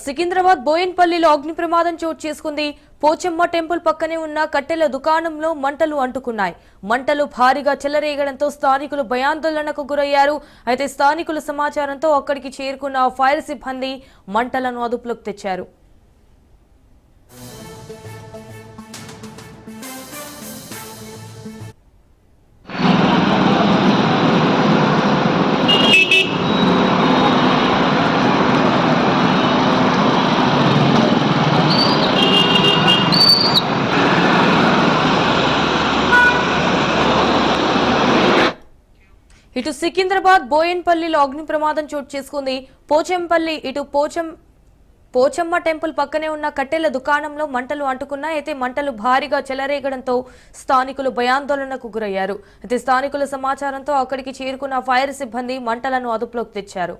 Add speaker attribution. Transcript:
Speaker 1: సికింద్రాబాద్ బోయన్పల్లిలో అగ్ని ప్రమాదం చోటు చేసుకుంది. పోచమ్మ టెంపుల్ పక్కనే ఉన్న కట్టెల దుకాణంలో మంటలు అంటుకున్నాయి. మంటలు భారీగా చెలరేగడంతో స్థానికులు భయాందోళనకు గురయ్యారు. అయితే స్థానికుల సమాచారంతో అక్కడికి చేరుకున్న ఫైర్ సిబ్బంది మంటలను అదుపులోకి తెచ్చారు. ఇటు సికింద్రాబాద్ బోయన్పల్లిలో అగ్ని ప్రమాదం చోటు చేసుకుంది. పోచమ్మ టెంపుల్ పక్కనే ఉన్న కట్టెల దుకాణంలో మంటలు అంటుకున్నాయి. అయితే మంటలు భారీగా చెలరేగడంతో స్థానికులు భయాందోళనకు గురయ్యారు. అయితే స్థానికుల సమాచారంతో అక్కడికి చేరుకున్న ఫైర్ సిబ్బంది మంటలను అదుపులోకి తెచ్చారు.